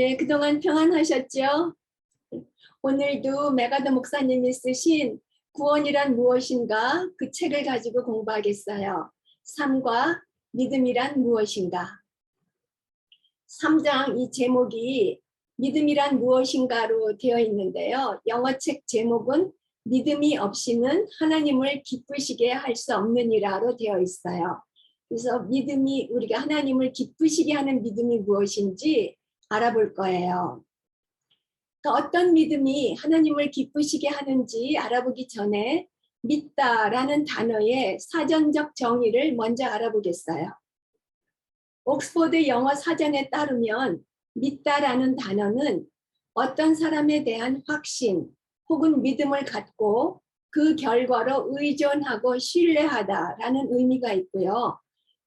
네, 그동안 평안하셨죠? 오늘도 메가더 목사님이 쓰신 구원이란 무엇인가 그 책을 가지고 공부하겠어요. 삶과 믿음이란 무엇인가. 3장 이 제목이 믿음이란 무엇인가로 되어 있는데요. 영어책 제목은 믿음이 없이는 하나님을 기쁘시게 할 수 없느니라로 되어 있어요. 그래서 믿음이 우리가 하나님을 기쁘시게 하는 믿음이 무엇인지 알아볼 거예요. 그러니까 어떤 믿음이 하나님을 기쁘시게 하는지 알아보기 전에 믿다라는 단어의 사전적 정의를 먼저 알아보겠어요. 옥스퍼드 영어 사전에 따르면 믿다라는 단어는 어떤 사람에 대한 확신 혹은 믿음을 갖고 그 결과로 의존하고 신뢰하다라는 의미가 있고요.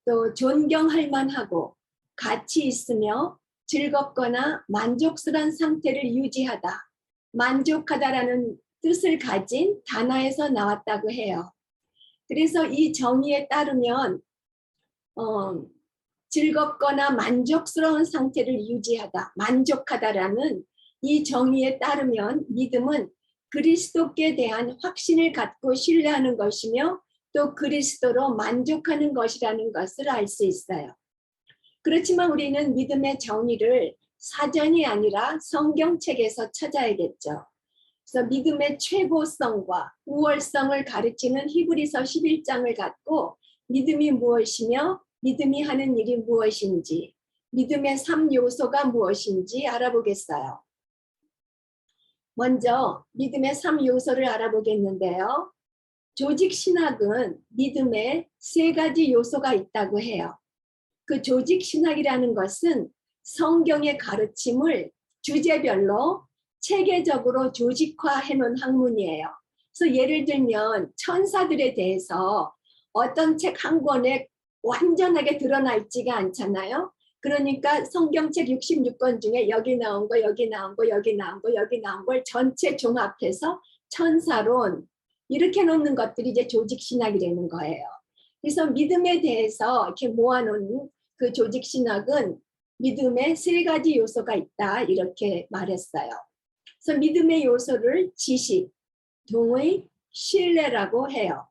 또 존경할 만하고 가치 있으며 즐겁거나 만족스러운 상태를 유지하다, 만족하다라는 뜻을 가진 단어에서 나왔다고 해요. 그래서 이 정의에 따르면 즐겁거나 만족스러운 상태를 유지하다, 만족하다라는 이 정의에 따르면 믿음은 그리스도께 대한 확신을 갖고 신뢰하는 것이며 또 그리스도로 만족하는 것이라는 것을 알 수 있어요. 그렇지만 우리는 믿음의 정의를 사전이 아니라 성경책에서 찾아야겠죠. 그래서 믿음의 최고성과 우월성을 가르치는 히브리서 11장을 갖고 믿음이 무엇이며 믿음이 하는 일이 무엇인지, 믿음의 3요소가 무엇인지 알아보겠어요. 먼저 믿음의 3요소를 알아보겠는데요. 조직신학은 믿음에 3가지 요소가 있다고 해요. 그 조직신학이라는 것은 성경의 가르침을 주제별로 체계적으로 조직화해 놓은 학문이에요. 그래서 예를 들면 천사들에 대해서 어떤 책 한 권에 완전하게 드러나 있지가 않잖아요. 그러니까 성경책 66권 중에 여기 나온 거, 여기 나온 거, 여기 나온 거, 여기 나온 걸 전체 종합해서 천사론 이렇게 놓는 것들이 이제 조직신학이라는 거예요. 그래서 믿음에 대해서 이렇게 모아놓은 그 조직신학은 믿음에 3가지 요소가 있다 이렇게 말했어요. 그래서 믿음의 요소를 지식, 동의, 신뢰라고 해요.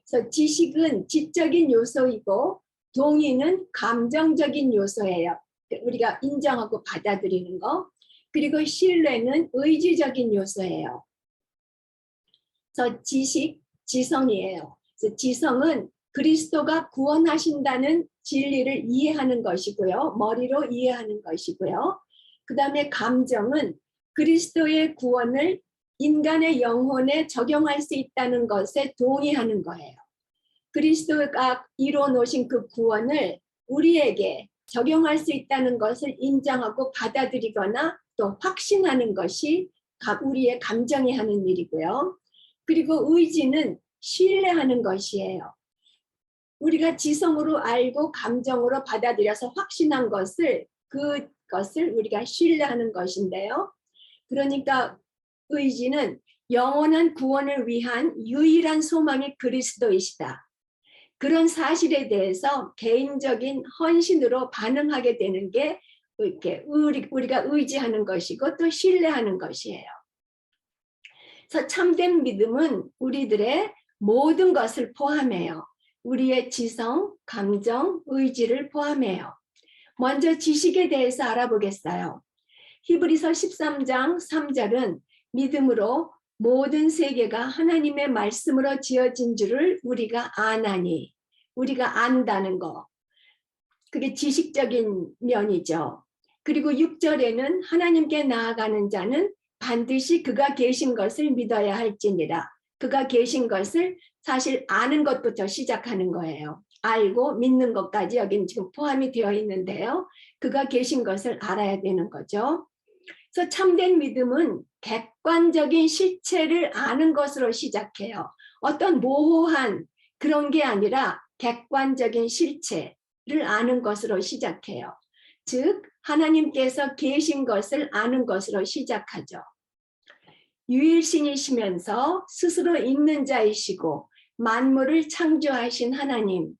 그래서 지식은 지적인 요소이고 동의는 감정적인 요소예요. 우리가 인정하고 받아들이는 거. 그리고 신뢰는 의지적인 요소예요. 그래서 지식, 지성이에요. 그래서 지성은 그리스도가 구원하신다는 진리를 이해하는 것이고요. 머리로 이해하는 것이고요. 그 다음에 감정은 그리스도의 구원을 인간의 영혼에 적용할 수 있다는 것에 동의하는 거예요. 그리스도가 이루어 놓으신 그 구원을 우리에게 적용할 수 있다는 것을 인정하고 받아들이거나 또 확신하는 것이 우리의 감정이 하는 일이고요. 그리고 의지는 신뢰하는 것이에요. 우리가 지성으로 알고 감정으로 받아들여서 확신한 것을 그것을 우리가 신뢰하는 것인데요. 그러니까 의지는 영원한 구원을 위한 유일한 소망이 그리스도이시다. 그런 사실에 대해서 개인적인 헌신으로 반응하게 되는 게 이렇게 우리가 의지하는 것이고 또 신뢰하는 것이에요. 그래서 참된 믿음은 우리들의 모든 것을 포함해요. 우리의 지성, 감정, 의지를 포함해요. 먼저 지식에 대해서 알아보겠어요. 히브리서 13장 3절은 믿음으로 모든 세계가 하나님의 말씀으로 지어진 줄을 우리가 아나니, 우리가 안다는 거. 그게 지식적인 면이죠. 그리고 6절에는 하나님께 나아가는 자는 반드시 그가 계신 것을 믿어야 할지니라. 그가 계신 것을 사실 아는 것부터 시작하는 거예요. 알고 믿는 것까지 여기는 지금 포함이 되어 있는데요. 그가 계신 것을 알아야 되는 거죠. 그래서 참된 믿음은 객관적인 실체를 아는 것으로 시작해요. 어떤 모호한 그런 게 아니라 객관적인 실체를 아는 것으로 시작해요. 즉 하나님께서 계신 것을 아는 것으로 시작하죠. 유일신이시면서 스스로 있는 자이시고 만물을 창조하신 하나님,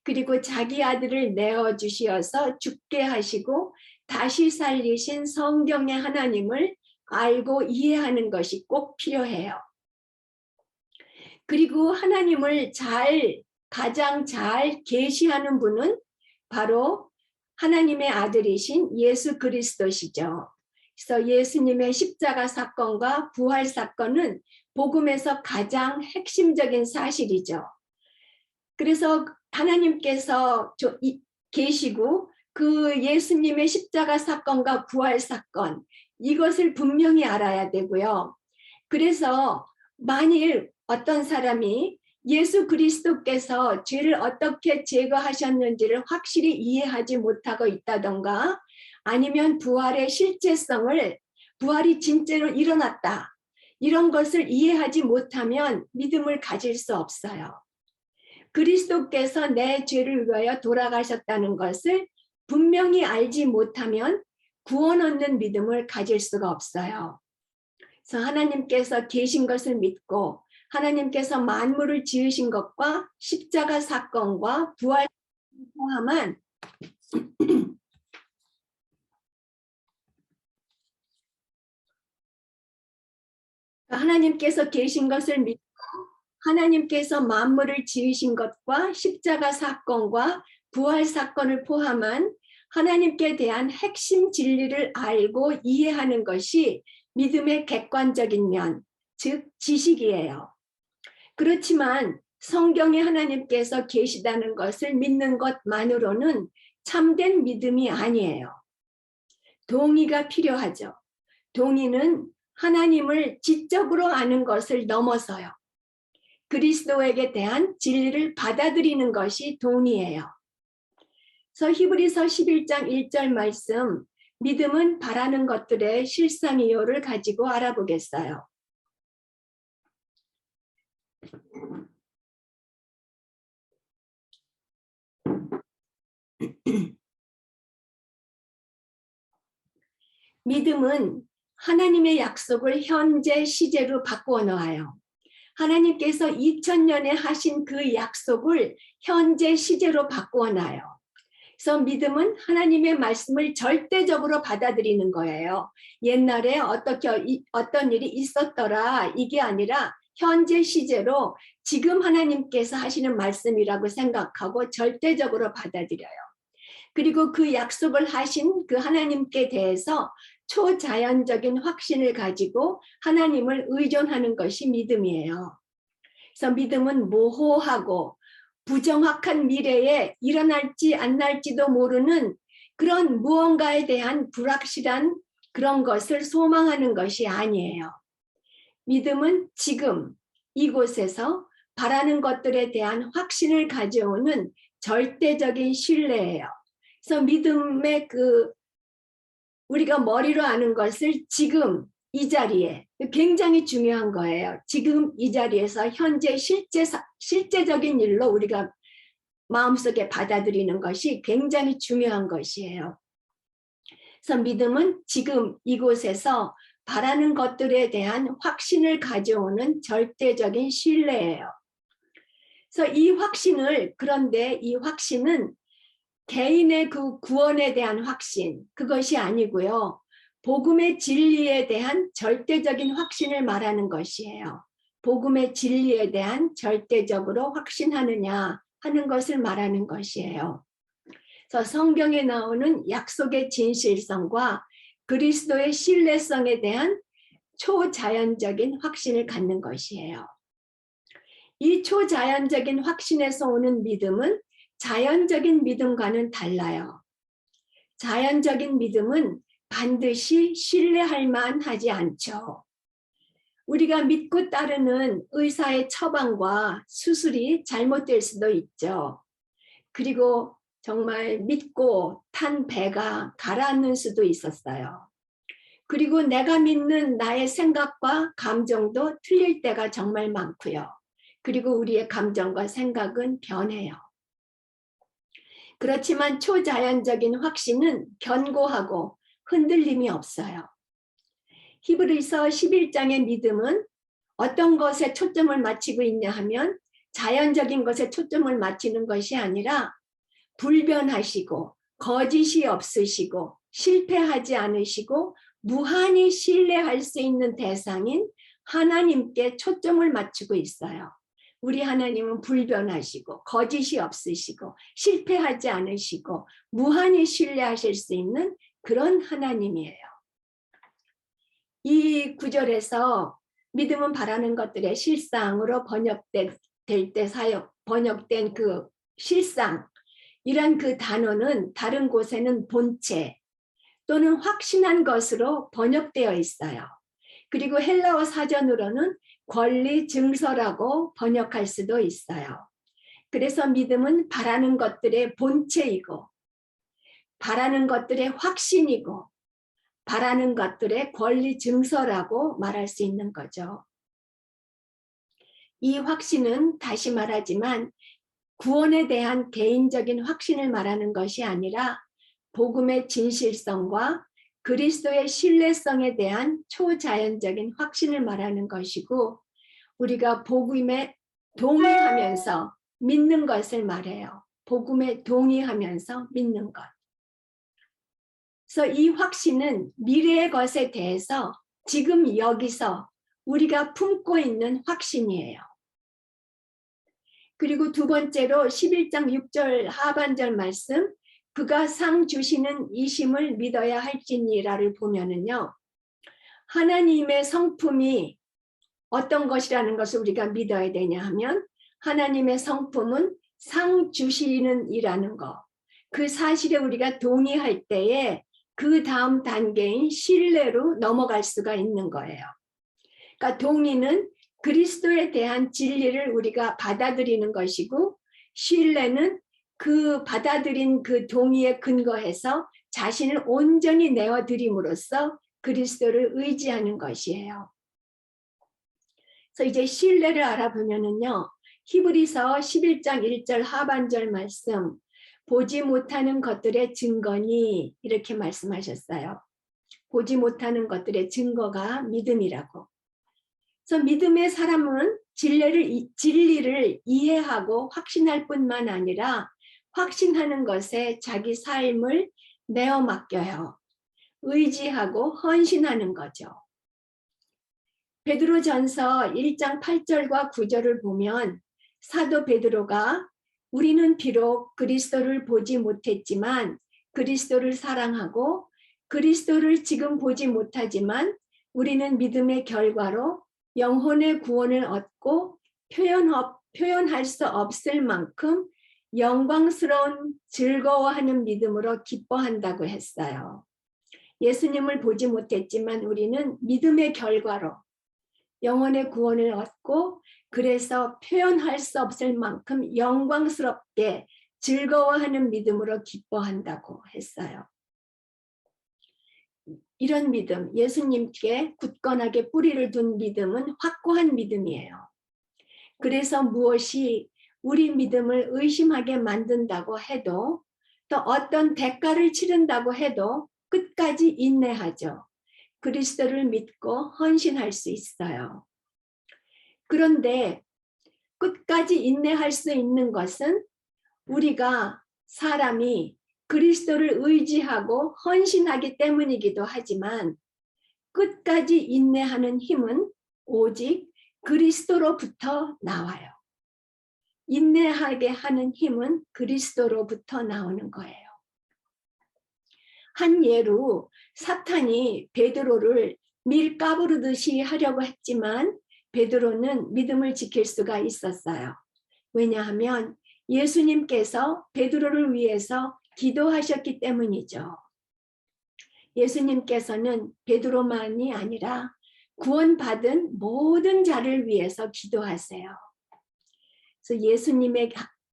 그리고 자기 아들을 내어주시어서 죽게 하시고 다시 살리신 성경의 하나님을 알고 이해하는 것이 꼭 필요해요. 그리고 하나님을 가장 잘 계시하는 분은 바로 하나님의 아들이신 예수 그리스도시죠. 그래서 예수님의 십자가 사건과 부활 사건은 복음에서 가장 핵심적인 사실이죠. 그래서 하나님께서 계시고 그 예수님의 십자가 사건과 부활 사건, 이것을 분명히 알아야 되고요. 그래서 만일 어떤 사람이 예수 그리스도께서 죄를 어떻게 제거하셨는지를 확실히 이해하지 못하고 있다던가, 아니면 부활의 실제성을, 부활이 진짜로 일어났다, 이런 것을 이해하지 못하면 믿음을 가질 수 없어요. 그리스도께서 내 죄를 위하여 돌아가셨다는 것을 분명히 알지 못하면 구원 얻는 믿음을 가질 수가 없어요. 그래서 하나님께서 계신 것을 믿고 하나님께서 만물을 지으신 것과 십자가 사건과 부활을 포함한 하나님께서 계신 것을 믿고 하나님께서 만물을 지으신 것과 십자가 사건과 부활 사건을 포함한 하나님께 대한 핵심 진리를 알고 이해하는 것이 믿음의 객관적인 면, 즉 지식이에요. 그렇지만 성경에 하나님께서 계시다는 것을 믿는 것만으로는 참된 믿음이 아니에요. 동의가 필요하죠. 동의는 하나님을 지적으로 아는 것을 넘어서요. 그리스도에게 대한 진리를 받아들이는 것이 동의예요. 그래서 히브리서 11장 1절 말씀, 믿음은 바라는 것들의 실상이요를 가지고 알아보겠어요. 믿음은 하나님의 약속을 현재 시제로 바꾸어 놓아요. 하나님께서 2000년에 하신 그 약속을 현재 시제로 바꾸어 놔요. 그래서 믿음은 하나님의 말씀을 절대적으로 받아들이는 거예요. 옛날에 어떤 일이 있었더라, 이게 아니라 현재 시제로 지금 하나님께서 하시는 말씀이라고 생각하고 절대적으로 받아들여요. 그리고 그 약속을 하신 그 하나님께 대해서 초자연적인 확신을 가지고 하나님을 의존하는 것이 믿음이에요. 그래서 믿음은 모호하고 부정확한 미래에 일어날지 안 날지도 모르는 그런 무언가에 대한 불확실한 그런 것을 소망하는 것이 아니에요. 믿음은 지금 이곳에서 바라는 것들에 대한 확신을 가져오는 절대적인 신뢰예요. 그래서 믿음의 우리가 머리로 아는 것을 지금 이 자리에, 굉장히 중요한 거예요. 지금 이 자리에서 현재 실제적인 일로 우리가 마음속에 받아들이는 것이 굉장히 중요한 것이에요. 그래서 믿음은 지금 이곳에서 바라는 것들에 대한 확신을 가져오는 절대적인 신뢰예요. 그래서 그런데 이 확신은 개인의 그 구원에 대한 확신, 그것이 아니고요. 복음의 진리에 대한 절대적인 확신을 말하는 것이에요. 복음의 진리에 대한 절대적으로 확신하느냐 하는 것을 말하는 것이에요. 그래서 성경에 나오는 약속의 진실성과 그리스도의 신뢰성에 대한 초자연적인 확신을 갖는 것이에요. 이 초자연적인 확신에서 오는 믿음은 자연적인 믿음과는 달라요. 자연적인 믿음은 반드시 신뢰할 만하지 않죠. 우리가 믿고 따르는 의사의 처방과 수술이 잘못될 수도 있죠. 그리고 정말 믿고 탄 배가 가라앉는 수도 있었어요. 그리고 내가 믿는 나의 생각과 감정도 틀릴 때가 정말 많고요. 그리고 우리의 감정과 생각은 변해요. 그렇지만 초자연적인 확신은 견고하고 흔들림이 없어요. 히브리서 11장의 믿음은 어떤 것에 초점을 맞추고 있냐 하면 자연적인 것에 초점을 맞추는 것이 아니라 불변하시고 거짓이 없으시고 실패하지 않으시고 무한히 신뢰할 수 있는 대상인 하나님께 초점을 맞추고 있어요. 우리 하나님은 불변하시고 거짓이 없으시고 실패하지 않으시고 무한히 신뢰하실 수 있는 그런 하나님이에요. 이 구절에서 믿음은 바라는 것들의 실상으로 번역된 그 실상, 이란 그 단어는 다른 곳에는 본체 또는 확신한 것으로 번역되어 있어요. 그리고 헬라어 사전으로는 권리 증서라고 번역할 수도 있어요. 그래서 믿음은 바라는 것들의 본체이고, 바라는 것들의 확신이고, 바라는 것들의 권리 증서라고 말할 수 있는 거죠. 이 확신은 다시 말하지만 구원에 대한 개인적인 확신을 말하는 것이 아니라 복음의 진실성과 그리스도의 신뢰성에 대한 초자연적인 확신을 말하는 것이고, 우리가 복음에 동의하면서 믿는 것을 말해요. 복음에 동의하면서 믿는 것. 그래서 이 확신은 미래의 것에 대해서 지금 여기서 우리가 품고 있는 확신이에요. 그리고 두 번째로 11장 6절 하반절 말씀, 그가 상 주시는 이심을 믿어야 할지니라를 보면은요, 하나님의 성품이 어떤 것이라는 것을 우리가 믿어야 되냐 하면, 하나님의 성품은 상 주시는 이라는 것, 그 사실에 우리가 동의할 때에 그 다음 단계인 신뢰로 넘어갈 수가 있는 거예요. 그러니까 동의는 그리스도에 대한 진리를 우리가 받아들이는 것이고, 신뢰는 그 받아들인 그 동의에 근거해서 자신을 온전히 내어드림으로써 그리스도를 의지하는 것이에요. 그래서 이제 신뢰를 알아보면은요, 히브리서 11장 1절 하반절 말씀, 보지 못하는 것들의 증거니, 이렇게 말씀하셨어요. 보지 못하는 것들의 증거가 믿음이라고. 그래서 믿음의 사람은 진리를 이해하고 확신할 뿐만 아니라 확신하는 것에 자기 삶을 내어 맡겨요. 의지하고 헌신하는 거죠. 베드로전서 1장 8절과 9절을 보면 사도 베드로가 우리는 비록 그리스도를 보지 못했지만 그리스도를 사랑하고 그리스도를 지금 보지 못하지만 우리는 믿음의 결과로 영혼의 구원을 얻고 표현할 수 없을 만큼 영광스러운 즐거워하는 믿음으로 기뻐한다고 했어요. 예수님을 보지 못했지만 우리는 믿음의 결과로 영혼의 구원을 얻고 그래서 표현할 수 없을 만큼 영광스럽게 즐거워하는 믿음으로 기뻐한다고 했어요. 이런 믿음, 예수님께 굳건하게 뿌리를 둔 믿음은 확고한 믿음이에요. 그래서 무엇이 우리 믿음을 의심하게 만든다고 해도, 또 어떤 대가를 치른다고 해도 끝까지 인내하죠. 그리스도를 믿고 헌신할 수 있어요. 그런데 끝까지 인내할 수 있는 것은 우리가 사람이 그리스도를 의지하고 헌신하기 때문이기도 하지만, 끝까지 인내하는 힘은 오직 그리스도로부터 나와요. 인내하게 하는 힘은 그리스도로부터 나오는 거예요. 한 예로 사탄이 베드로를 밀 까부르듯이 하려고 했지만 베드로는 믿음을 지킬 수가 있었어요. 왜냐하면 예수님께서 베드로를 위해서 기도하셨기 때문이죠. 예수님께서는 베드로만이 아니라 구원받은 모든 자를 위해서 기도하세요. 그래서 예수님의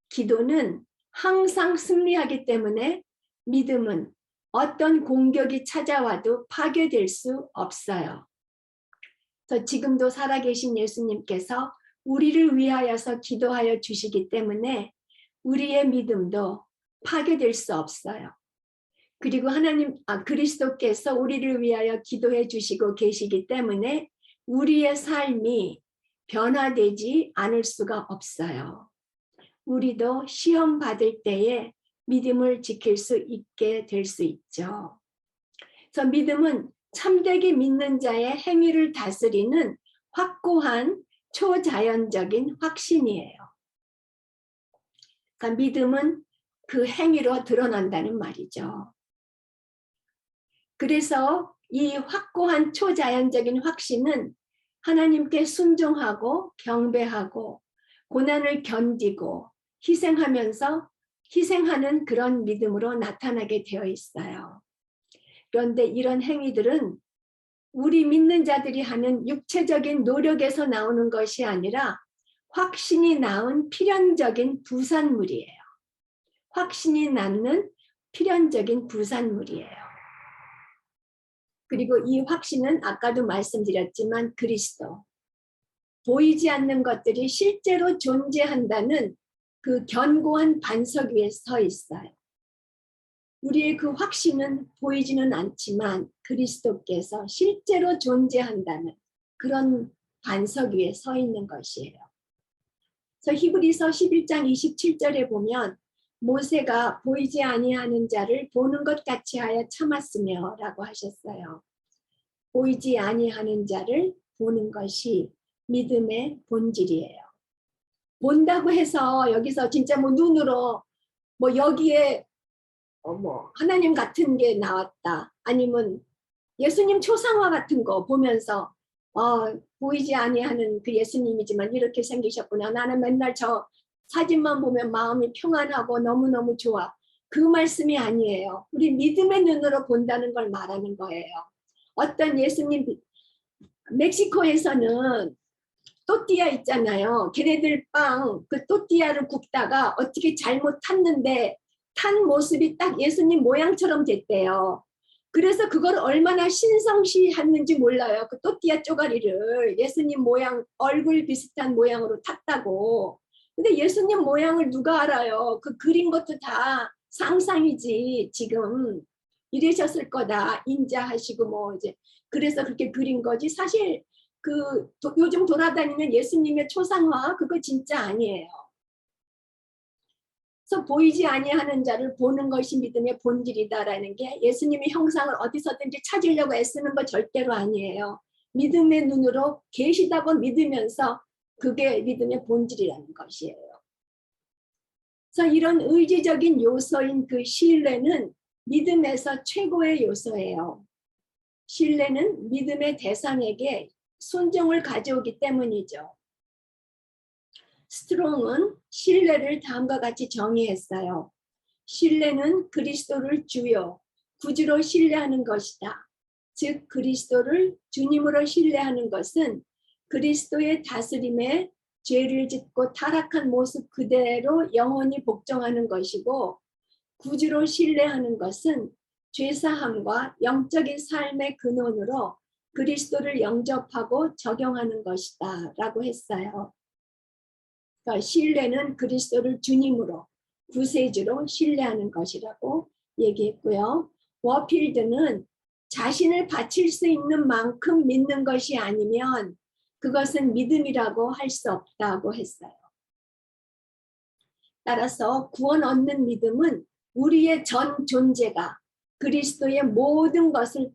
기도는 항상 승리하기 때문에 믿음은 어떤 공격이 찾아와도 파괴될 수 없어요. 그래서 지금도 살아계신 예수님께서 우리를 위하여서 기도하여 주시기 때문에 우리의 믿음도 파괴될 수 없어요. 그리고 그리스도께서 우리를 위하여 기도해 주시고 계시기 때문에 우리의 삶이 변화되지 않을 수가 없어요. 우리도 시험 받을 때에 믿음을 지킬 수 있게 될 수 있죠. 그래서 믿음은 참되게 믿는 자의 행위를 다스리는 확고한 초자연적인 확신이에요. 그러니까 믿음은 그 행위로 드러난다는 말이죠. 그래서 이 확고한 초자연적인 확신은 하나님께 순종하고 경배하고 고난을 견디고 희생하는 그런 믿음으로 나타나게 되어 있어요. 그런데 이런 행위들은 우리 믿는 자들이 하는 육체적인 노력에서 나오는 것이 아니라 확신이 낳은 필연적인 부산물이에요. 확신이 낳는 필연적인 부산물이에요. 그리고 이 확신은 아까도 말씀드렸지만 그리스도, 보이지 않는 것들이 실제로 존재한다는 그 견고한 반석 위에 서 있어요. 우리의 그 확신은 보이지는 않지만 그리스도께서 실제로 존재한다는 그런 반석 위에 서 있는 것이에요. 그래서 히브리서 11장 27절에 보면 모세가 보이지 아니하는 자를 보는 것 같이 하여 참았으며 라고 하셨어요. 보이지 아니하는 자를 보는 것이 믿음의 본질이에요. 본다고 해서 여기서 진짜 뭐 눈으로 뭐 여기에 뭐 하나님 같은 게 나왔다. 아니면 예수님 초상화 같은 거 보면서 보이지 아니하는 그 예수님이지만 이렇게 생기셨구나. 나는 맨날 저 사진만 보면 마음이 평안하고 너무너무 좋아. 그 말씀이 아니에요. 우리 믿음의 눈으로 본다는 걸 말하는 거예요. 어떤 예수님, 멕시코에서는 또띠아 있잖아요. 걔네들 빵, 그 또띠아를 굽다가 어떻게 잘못 탔는데 탄 모습이 딱 예수님 모양처럼 됐대요. 그래서 그걸 얼마나 신성시했는지 몰라요. 그 또띠아 쪼가리를 예수님 모양, 얼굴 비슷한 모양으로 탔다고. 근데 예수님 모양을 누가 알아요? 그 그린 것도 다 상상이지. 지금 이러셨을 거다. 인자하시고 뭐 이제 그래서 그렇게 그린 거지. 사실 요즘 돌아다니는 예수님의 초상화 그거 진짜 아니에요. 그래서 보이지 아니하는 자를 보는 것이 믿음의 본질이다라는 게 예수님의 형상을 어디서든지 찾으려고 애쓰는 거 절대로 아니에요. 믿음의 눈으로 계시다고 믿으면서 그게 믿음의 본질이라는 것이에요. 그래서 이런 의지적인 요소인 그 신뢰는 믿음에서 최고의 요소예요. 신뢰는 믿음의 대상에게 순종을 가져오기 때문이죠. 스트롱은 신뢰를 다음과 같이 정의했어요. 신뢰는 그리스도를 주요, 구주로 신뢰하는 것이다. 즉 그리스도를 주님으로 신뢰하는 것은 그리스도의 다스림에 죄를 짓고 타락한 모습 그대로 영원히 복종하는 것이고, 구주로 신뢰하는 것은 죄사함과 영적인 삶의 근원으로 그리스도를 영접하고 적용하는 것이다 라고 했어요. 그러니까 신뢰는 그리스도를 주님으로 구세주로 신뢰하는 것이라고 얘기했고요. 워필드는 자신을 바칠 수 있는 만큼 믿는 것이 아니면 그것은 믿음이라고 할 수 없다고 했어요. 따라서 구원 얻는 믿음은 우리의 전 존재가 그리스도의 모든 것을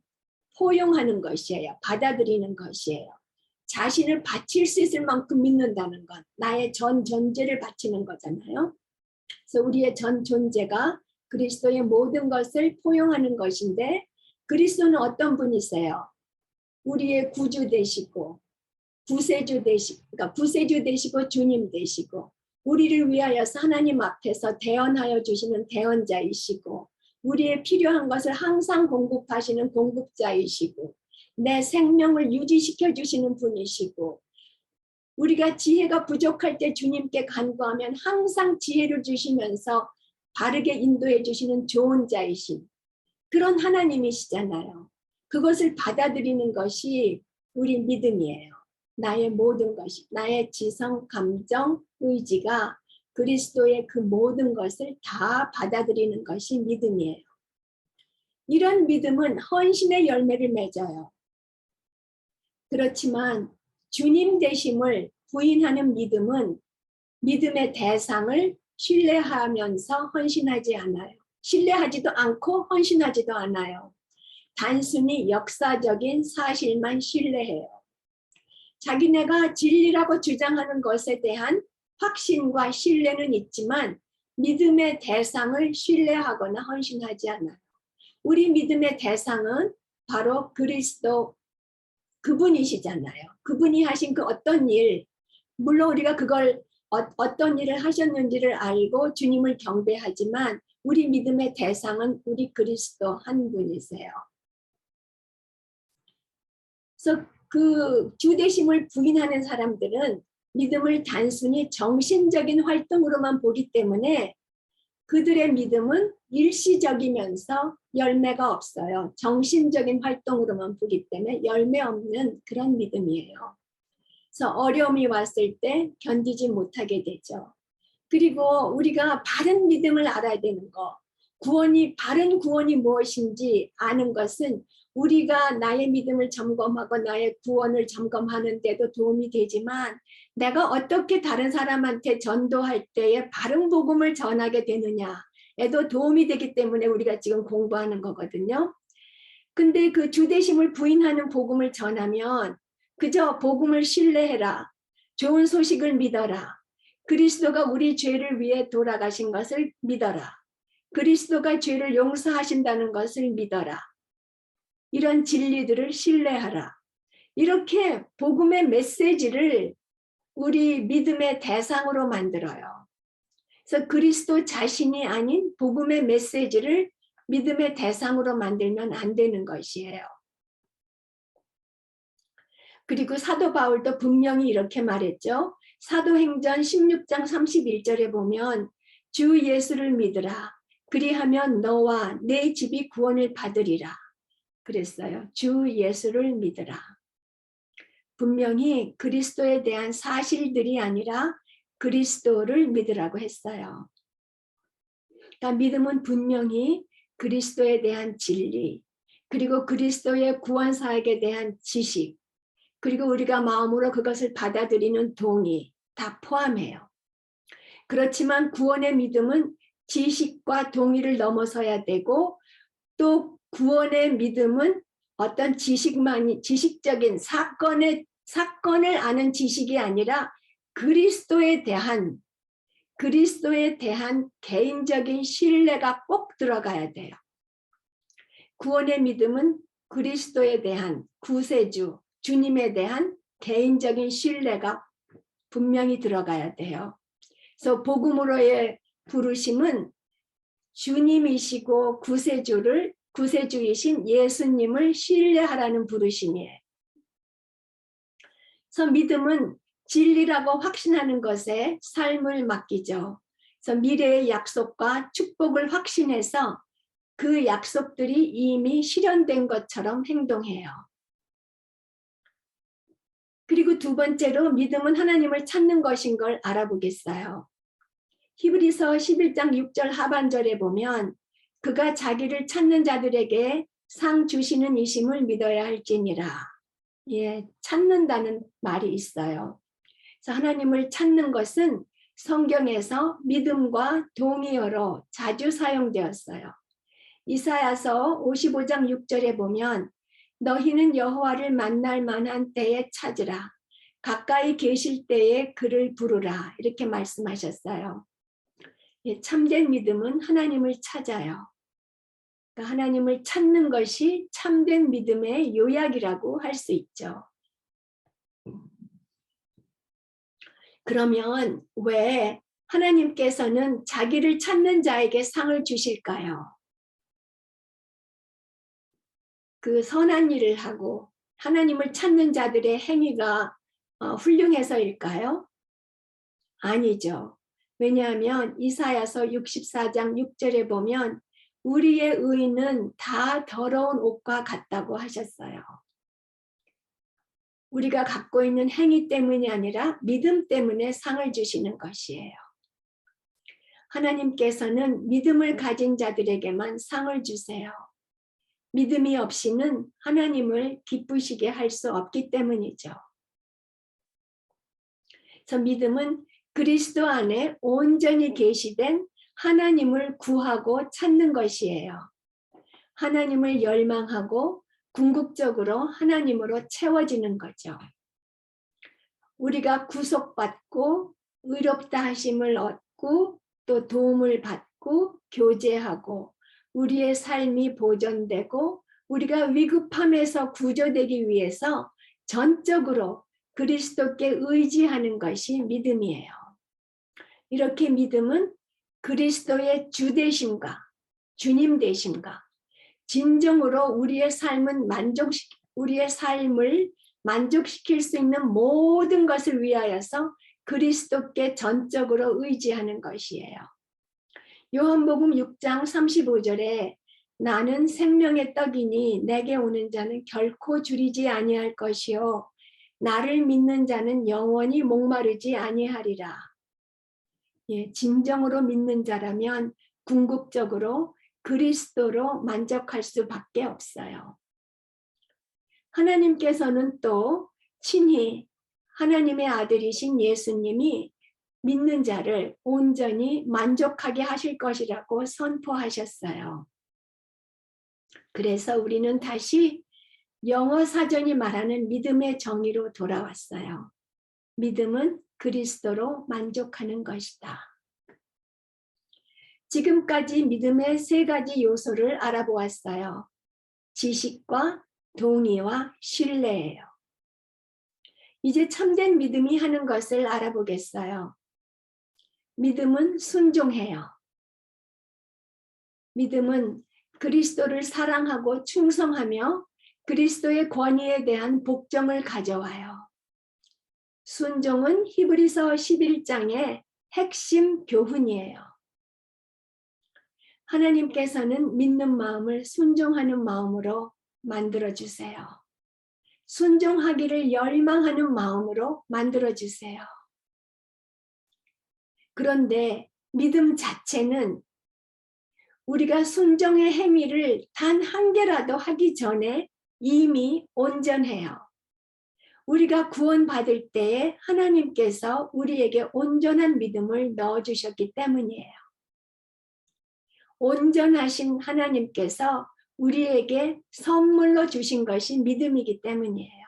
포용하는 것이에요. 받아들이는 것이에요. 자신을 바칠 수 있을 만큼 믿는다는 것, 나의 전 존재를 바치는 거잖아요. 그래서 우리의 전 존재가 그리스도의 모든 것을 포용하는 것인데, 그리스도는 어떤 분이세요? 우리의 구주 되시고 구세주 되시고, 그러니까 구세주 되시고 주님 되시고, 우리를 위하여서 하나님 앞에서 대언하여 주시는 대언자이시고, 우리의 필요한 것을 항상 공급하시는 공급자이시고, 내 생명을 유지시켜 주시는 분이시고, 우리가 지혜가 부족할 때 주님께 간구하면 항상 지혜를 주시면서 바르게 인도해 주시는 좋은 자이신 그런 하나님이시잖아요. 그것을 받아들이는 것이 우리 믿음이에요. 나의 모든 것이, 나의 지성, 감정, 의지가 그리스도의 그 모든 것을 다 받아들이는 것이 믿음이에요. 이런 믿음은 헌신의 열매를 맺어요. 그렇지만 주님 되심을 부인하는 믿음은 믿음의 대상을 신뢰하면서 헌신하지 않아요. 신뢰하지도 않고 헌신하지도 않아요. 단순히 역사적인 사실만 신뢰해요. 자기네가 진리라고 주장하는 것에 대한 확신과 신뢰는 있지만 믿음의 대상을 신뢰하거나 헌신하지 않아요. 우리 믿음의 대상은 바로 그리스도 그분이시잖아요. 그분이 하신 그 어떤 일, 물론 우리가 그걸 어떤 일을 하셨는지를 알고 주님을 경배하지만 우리 믿음의 대상은 우리 그리스도 한 분이세요. 그래서 그 주되심을 부인하는 사람들은 믿음을 단순히 정신적인 활동으로만 보기 때문에 그들의 믿음은 일시적이면서 열매가 없어요. 정신적인 활동으로만 보기 때문에 열매 없는 그런 믿음이에요. 그래서 어려움이 왔을 때 견디지 못하게 되죠. 그리고 우리가 바른 믿음을 알아야 되는 거, 바른 구원이 무엇인지 아는 것은 우리가 나의 믿음을 점검하고 나의 구원을 점검하는 데도 도움이 되지만 내가 어떻게 다른 사람한테 전도할 때에 바른 복음을 전하게 되느냐에도 도움이 되기 때문에 우리가 지금 공부하는 거거든요. 근데 그 주되심을 부인하는 복음을 전하면 그저 복음을 신뢰해라, 좋은 소식을 믿어라, 그리스도가 우리 죄를 위해 돌아가신 것을 믿어라, 그리스도가 죄를 용서하신다는 것을 믿어라, 이런 진리들을 신뢰하라, 이렇게 복음의 메시지를 우리 믿음의 대상으로 만들어요. 그래서 그리스도 자신이 아닌 복음의 메시지를 믿음의 대상으로 만들면 안 되는 것이에요. 그리고 사도 바울도 분명히 이렇게 말했죠. 사도행전 16장 31절에 보면 주 예수를 믿으라. 그리하면 너와 내 집이 구원을 받으리라. 그랬어요. 주 예수를 믿으라. 분명히 그리스도에 대한 사실들이 아니라 그리스도를 믿으라고 했어요. 그러니까 믿음은 분명히 그리스도에 대한 진리, 그리고 그리스도의 구원사역에 대한 지식, 그리고 우리가 마음으로 그것을 받아들이는 동의 다 포함해요. 그렇지만 구원의 믿음은 지식과 동의를 넘어서야 되고 또 구원의 믿음은 어떤 지식적인 사건을 아는 지식이 아니라 그리스도에 대한 개인적인 신뢰가 꼭 들어가야 돼요. 구원의 믿음은 그리스도에 대한 구세주, 주님에 대한 개인적인 신뢰가 분명히 들어가야 돼요. 그래서 복음으로의 부르심은 주님이시고 구세주이신 예수님을 신뢰하라는 부르심이에요. 그래서 믿음은 진리라고 확신하는 것에 삶을 맡기죠. 그래서 미래의 약속과 축복을 확신해서 그 약속들이 이미 실현된 것처럼 행동해요. 그리고 두 번째로 믿음은 하나님을 찾는 것인 걸 알아보겠어요. 히브리서 11장 6절 하반절에 보면 그가 자기를 찾는 자들에게 상 주시는 이심을 믿어야 할지니라. 예, 찾는다는 말이 있어요. 그래서 하나님을 찾는 것은 성경에서 믿음과 동의어로 자주 사용되었어요. 이사야서 55장 6절에 보면 너희는 여호와를 만날 만한 때에 찾으라. 가까이 계실 때에 그를 부르라. 이렇게 말씀하셨어요. 참된 믿음은 하나님을 찾아요. 그러니까 하나님을 찾는 것이 참된 믿음의 요약이라고 할 수 있죠. 그러면 왜 하나님께서는 자기를 찾는 자에게 상을 주실까요? 그 선한 일을 하고 하나님을 찾는 자들의 행위가 훌륭해서일까요? 아니죠. 왜냐하면 이사야서 64장 6절에 보면 우리의 의는 다 더러운 옷과 같다고 하셨어요. 우리가 갖고 있는 행위 때문이 아니라 믿음 때문에 상을 주시는 것이에요. 하나님께서는 믿음을 가진 자들에게만 상을 주세요. 믿음이 없이는 하나님을 기쁘시게 할 수 없기 때문이죠. 그래서 믿음은 그리스도 안에 온전히 계시된 하나님을 구하고 찾는 것이에요. 하나님을 열망하고 궁극적으로 하나님으로 채워지는 거죠. 우리가 구속받고 의롭다 하심을 얻고 또 도움을 받고 교제하고 우리의 삶이 보존되고 우리가 위급함에서 구조되기 위해서 전적으로 그리스도께 의지하는 것이 믿음이에요. 이렇게 믿음은 그리스도의 주 되심과 주님 되심과 진정으로 우리의 삶을 만족시킬 수 있는 모든 것을 위하여서 그리스도께 전적으로 의지하는 것이에요. 요한복음 6장 35절에 나는 생명의 떡이니 내게 오는 자는 결코 줄이지 아니할 것이요 나를 믿는 자는 영원히 목마르지 아니하리라. 예, 진정으로 믿는 자라면 궁극적으로 그리스도로 만족할 수밖에 없어요. 하나님께서는 또 친히 하나님의 아들이신 예수님이 믿는 자를 온전히 만족하게 하실 것이라고 선포하셨어요. 그래서 우리는 다시 영어 사전이 말하는 믿음의 정의로 돌아왔어요. 믿음은 그리스도로 만족하는 것이다. 지금까지 믿음의 세 가지 요소를 알아보았어요. 지식과 동의와 신뢰예요. 이제 참된 믿음이 하는 것을 알아보겠어요. 믿음은 순종해요. 믿음은 그리스도를 사랑하고 충성하며 그리스도의 권위에 대한 복종을 가져와요. 순종은 히브리서 11장의 핵심 교훈이에요. 하나님께서는 믿는 마음을 순종하는 마음으로 만들어주세요. 순종하기를 열망하는 마음으로 만들어주세요. 그런데 믿음 자체는 우리가 순종의 행위를 단 한 개라도 하기 전에 이미 온전해요. 우리가 구원받을 때에 하나님께서 우리에게 온전한 믿음을 넣어주셨기 때문이에요. 온전하신 하나님께서 우리에게 선물로 주신 것이 믿음이기 때문이에요.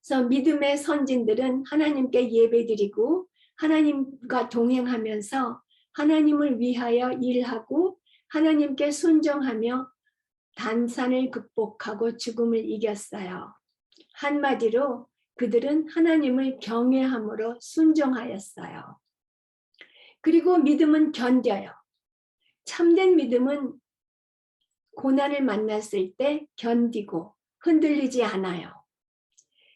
그래서 믿음의 선진들은 하나님께 예배드리고 하나님과 동행하면서 하나님을 위하여 일하고 하나님께 순종하며 단산을 극복하고 죽음을 이겼어요. 한마디로 그들은 하나님을 경외함으로 순종하였어요. 그리고 믿음은 견뎌요. 참된 믿음은 고난을 만났을 때 견디고 흔들리지 않아요.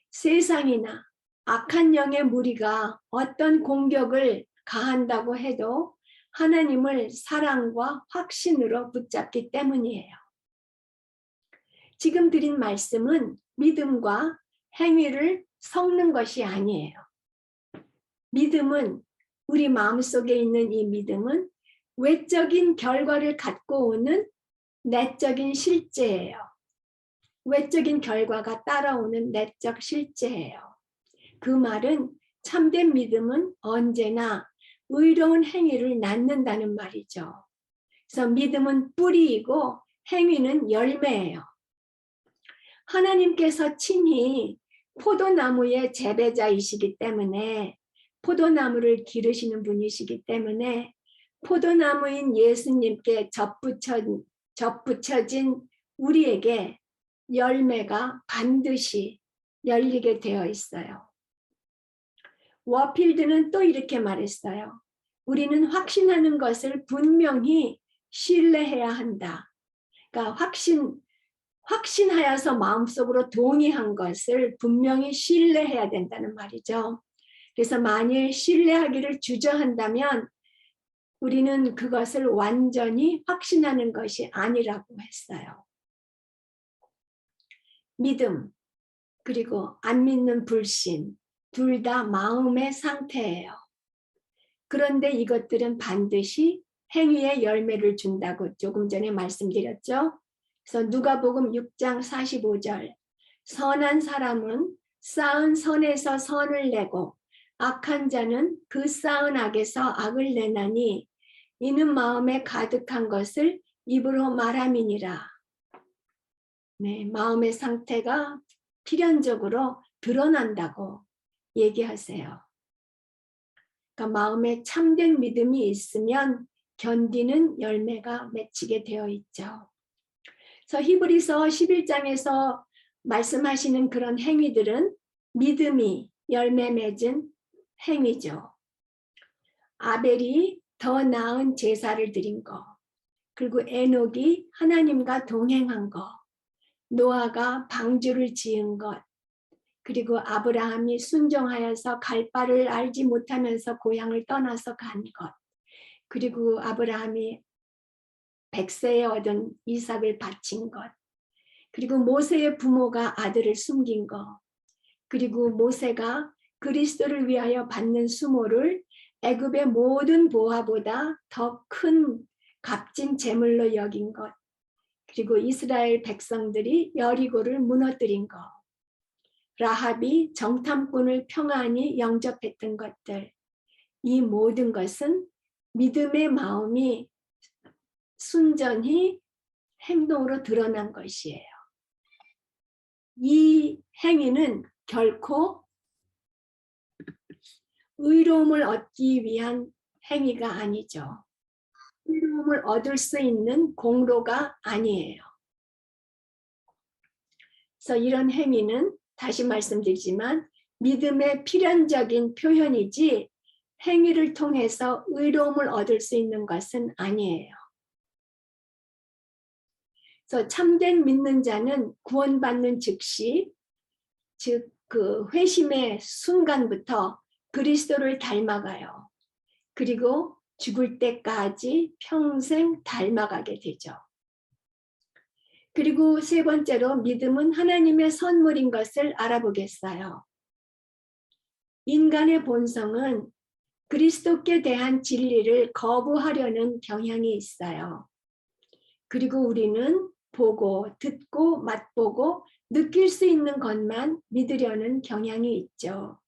세상이나 악한 영의 무리가 어떤 공격을 가한다고 해도 하나님을 사랑과 확신으로 붙잡기 때문이에요. 지금 드린 말씀은 믿음과 행위를 섞는 것이 아니에요. 믿음은 우리 마음속에 있는 이 믿음은 외적인 결과를 갖고 오는 내적인 실제예요. 외적인 결과가 따라오는 내적 실제예요. 그 말은 참된 믿음은 언제나 의로운 행위를 낳는다는 말이죠. 그래서 믿음은 뿌리이고 행위는 열매예요. 하나님께서 친히 포도나무의 재배자이시기 때문에 포도나무를 기르시는 분이시기 때문에 포도나무인 예수님께 접붙여진 우리에게 열매가 반드시 열리게 되어 있어요. 워필드는 또 이렇게 말했어요. 우리는 확신하는 것을 분명히 신뢰해야 한다. 그러니까 확신하여서 마음속으로 동의한 것을 분명히 신뢰해야 된다는 말이죠. 그래서 만일 신뢰하기를 주저한다면 우리는 그것을 완전히 확신하는 것이 아니라고 했어요. 믿음 그리고 안 믿는 불신 둘 다 마음의 상태예요. 그런데 이것들은 반드시 행위의 열매를 준다고 조금 전에 말씀드렸죠. 그래서 누가복음 6장 45절 선한 사람은 쌓은 선에서 선을 내고 악한 자는 그 쌓은 악에서 악을 내나니 이는 마음에 가득한 것을 입으로 말함이니라. 네, 마음의 상태가 필연적으로 드러난다고 얘기하세요. 그러니까 마음에 참된 믿음이 있으면 견디는 열매가 맺히게 되어 있죠. 그래서 히브리서 11장에서 말씀하시는 그런 행위들은 믿음이 열매 맺은 행위죠. 아벨이 더 나은 제사를 드린 거, 그리고 에녹이 하나님과 동행한 거, 노아가 방주를 지은 것, 그리고 아브라함이 순종하여서 갈 바를 알지 못하면서 고향을 떠나서 간 것, 그리고 아브라함이 100세에 얻은 이삭을 바친 것, 그리고 모세의 부모가 아들을 숨긴 것, 그리고 모세가 그리스도를 위하여 받는 수모를 애굽의 모든 보화보다 더 큰 값진 제물로 여긴 것, 그리고 이스라엘 백성들이 여리고를 무너뜨린 것, 라합이 정탐꾼을 평안히 영접했던 것들, 이 모든 것은 믿음의 마음이 순전히 행동으로 드러난 것이에요. 이 행위는 결코 의로움을 얻기 위한 행위가 아니죠. 의로움을 얻을 수 있는 공로가 아니에요. 그래서 이런 행위는 다시 말씀드리지만 믿음의 필연적인 표현이지 행위를 통해서 의로움을 얻을 수 있는 것은 아니에요. 그래서 참된 믿는 자는 구원받는 즉시, 즉 그 회심의 순간부터 그리스도를 닮아가요. 그리고 죽을 때까지 평생 닮아가게 되죠. 그리고 세 번째로 믿음은 하나님의 선물인 것을 알아보겠어요. 인간의 본성은 그리스도께 대한 진리를 거부하려는 경향이 있어요. 그리고 우리는 보고, 듣고, 맛보고, 느낄 수 있는 것만 믿으려는 경향이 있죠.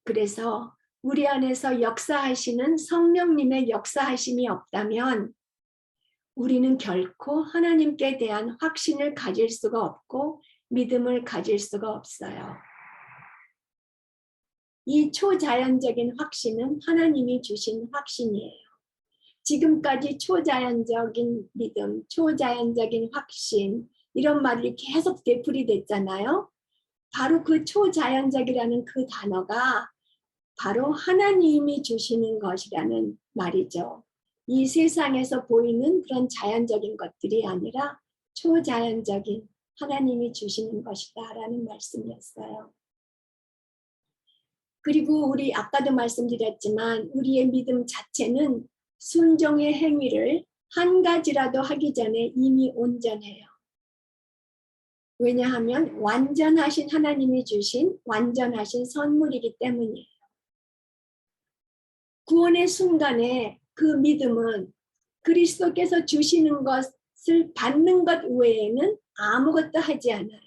그래서 우리 안에서 역사하시는 성령님의 역사하심이 없다면 우리는 결코 하나님께 대한 확신을 가질 수가 없고 믿음을 가질 수가 없어요. 이 초자연적인 확신은 하나님이 주신 확신이에요. 지금까지 초자연적인 믿음, 초자연적인 확신 이런 말이 계속 되풀이됐잖아요. 바로 그 초자연적이라는 그 단어가 바로 하나님이 주시는 것이라는 말이죠. 이 세상에서 보이는 그런 자연적인 것들이 아니라 초자연적인 하나님이 주시는 것이다라는 말씀이었어요. 그리고 우리 아까도 말씀드렸지만 우리의 믿음 자체는 순종의 행위를 한 가지라도 하기 전에 이미 온전해요. 왜냐하면 완전하신 하나님이 주신 완전하신 선물이기 때문이에요. 구원의 순간에 그 믿음은 그리스도께서 주시는 것을 받는 것 외에는 아무것도 하지 않아요.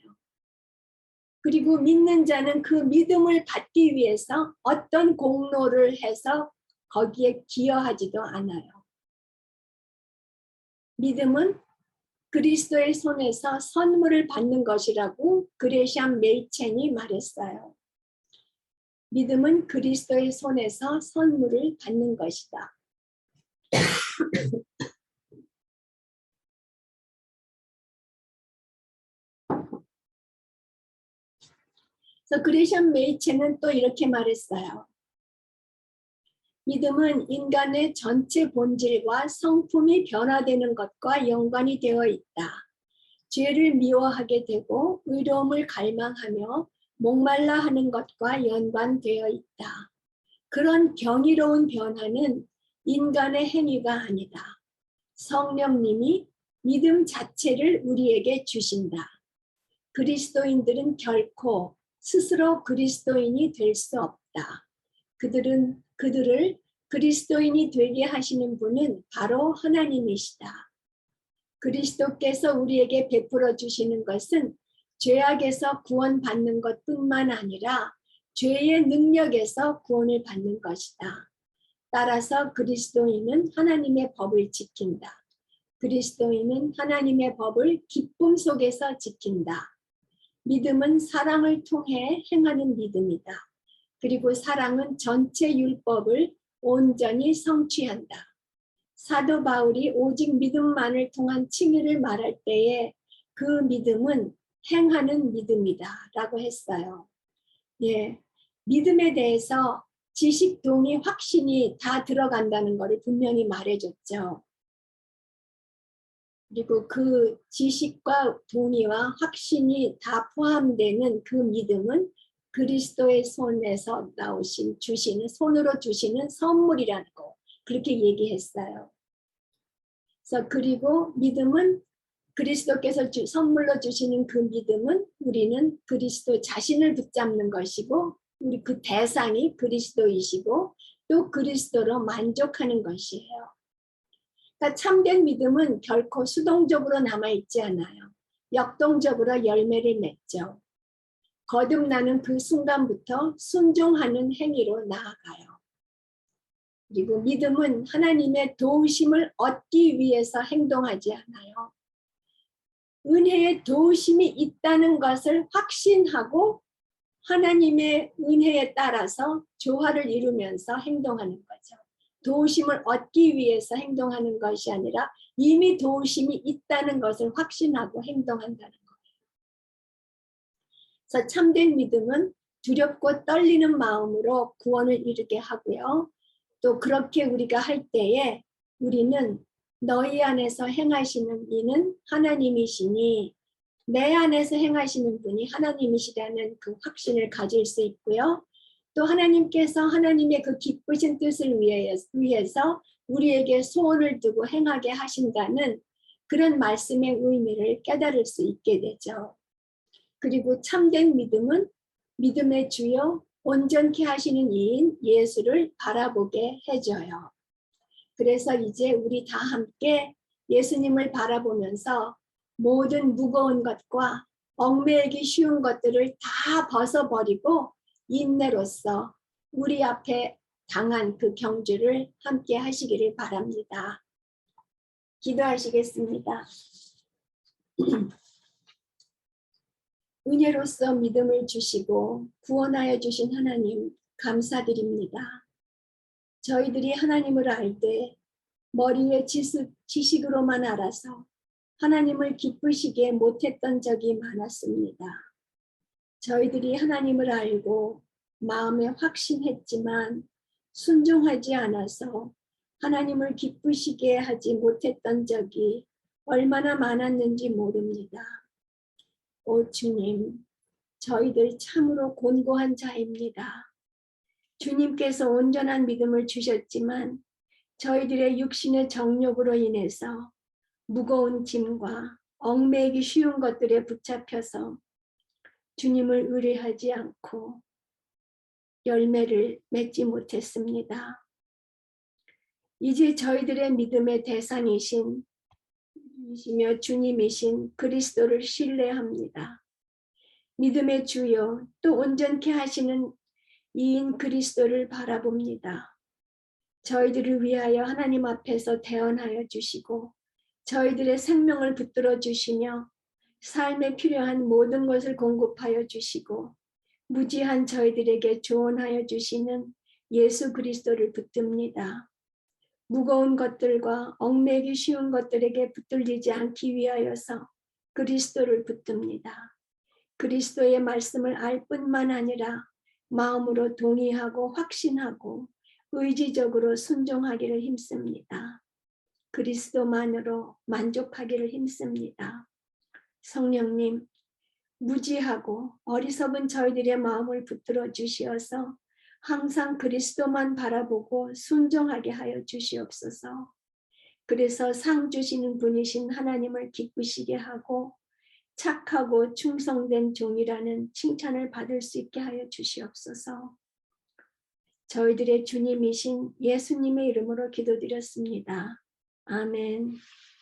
그리고 믿는 자는 그 믿음을 받기 위해서 어떤 공로를 해서 거기에 기여하지도 않아요. 믿음은 그리스도의 손에서 선물을 받는 것이라고 그레샴 메이첸이 말했어요. 믿음은 그리스도의 손에서 선물을 받는 것이다. 그래서 그레샴 메이첸은 또 이렇게 말했어요. 믿음은 인간의 전체 본질과 성품이 변화되는 것과 연관이 되어 있다. 죄를 미워하게 되고 의로움을 갈망하며 목말라 하는 것과 연관되어 있다. 그런 경이로운 변화는 인간의 행위가 아니다. 성령님이 믿음 자체를 우리에게 주신다. 그리스도인들은 결코 스스로 그리스도인이 될 수 없다. 그들을 그리스도인이 되게 하시는 분은 바로 하나님이시다. 그리스도께서 우리에게 베풀어 주시는 것은 죄악에서 구원받는 것뿐만 아니라 죄의 능력에서 구원을 받는 것이다. 따라서 그리스도인은 하나님의 법을 지킨다. 그리스도인은 하나님의 법을 기쁨 속에서 지킨다. 믿음은 사랑을 통해 행하는 믿음이다. 그리고 사랑은 전체 율법을 온전히 성취한다. 사도 바울이 오직 믿음만을 통한 칭의를 말할 때에 그 믿음은 행하는 믿음이다 라고 했어요. 예, 믿음에 대해서 지식, 동의, 확신이 다 들어간다는 것을 분명히 말해줬죠. 그리고 그 지식과 동의와 확신이 다 포함되는 그 믿음은 그리스도의 손에서 나오신 주시는 손으로 주시는 선물이라는 거 그렇게 얘기했어요. 그래서 그리고 믿음은 그리스도께서 선물로 주시는 그 믿음은 우리는 그리스도 자신을 붙잡는 것이고 우리 그 대상이 그리스도이시고 또 그리스도로 만족하는 것이에요. 그러니까 참된 믿음은 결코 수동적으로 남아있지 않아요. 역동적으로 열매를 맺죠. 거듭나는 그 순간부터 순종하는 행위로 나아가요. 그리고 믿음은 하나님의 도우심을 얻기 위해서 행동하지 않아요. 은혜의 도우심이 있다는 것을 확신하고 하나님의 은혜에 따라서 조화를 이루면서 행동하는 거죠. 도우심을 얻기 위해서 행동하는 것이 아니라 이미 도우심이 있다는 것을 확신하고 행동한다는 거예요. 그래서 참된 믿음은 두렵고 떨리는 마음으로 구원을 이루게 하고요. 또 그렇게 우리가 할 때에 우리는 너희 안에서 행하시는 이는 하나님이시니 내 안에서 행하시는 분이 하나님이시라는 그 확신을 가질 수 있고요. 또 하나님께서 하나님의 그 기쁘신 뜻을 위해서 우리에게 소원을 두고 행하게 하신다는 그런 말씀의 의미를 깨달을 수 있게 되죠. 그리고 참된 믿음은 믿음의 주요 온전케 하시는 이인 예수를 바라보게 해줘요. 그래서 이제 우리 다 함께 예수님을 바라보면서 모든 무거운 것과 얽매이기 쉬운 것들을 다 벗어버리고 인내로서 우리 앞에 당한 그 경주를 함께 하시기를 바랍니다. 기도하시겠습니다. 은혜로서 믿음을 주시고 구원하여 주신 하나님 감사드립니다. 저희들이 하나님을 알 때 머리의 지식으로만 알아서 하나님을 기쁘시게 못했던 적이 많았습니다. 저희들이 하나님을 알고 마음에 확신했지만 순종하지 않아서 하나님을 기쁘시게 하지 못했던 적이 얼마나 많았는지 모릅니다. 오 주님, 저희들 참으로 곤고한 자입니다. 주님께서 온전한 믿음을 주셨지만 저희들의 육신의 정욕으로 인해서 무거운 짐과 얽매이기 쉬운 것들에 붙잡혀서 주님을 의뢰하지 않고 열매를 맺지 못했습니다. 이제 저희들의 믿음의 대상이신 이시며 주님이신 그리스도를 신뢰합니다. 믿음의 주요 또 온전케 하시는 이인 그리스도를 바라봅니다. 저희들을 위하여 하나님 앞에서 대언하여 주시고 저희들의 생명을 붙들어 주시며 삶에 필요한 모든 것을 공급하여 주시고 무지한 저희들에게 조언하여 주시는 예수 그리스도를 붙듭니다. 무거운 것들과 얽매기 쉬운 것들에게 붙들리지 않기 위하여서 그리스도를 붙듭니다. 그리스도의 말씀을 알 뿐만 아니라 마음으로 동의하고 확신하고 의지적으로 순종하기를 힘씁니다. 그리스도만으로 만족하기를 힘씁니다. 성령님, 무지하고 어리석은 저희들의 마음을 붙들어 주시어서 항상 그리스도만 바라보고 순종하게 하여 주시옵소서. 그래서 상 주시는 분이신 하나님을 기쁘시게 하고 착하고 충성된 종이라는 칭찬을 받을 수 있게 하여 주시옵소서. 저희들의 주님이신 예수님의 이름으로 기도드렸습니다. 아멘.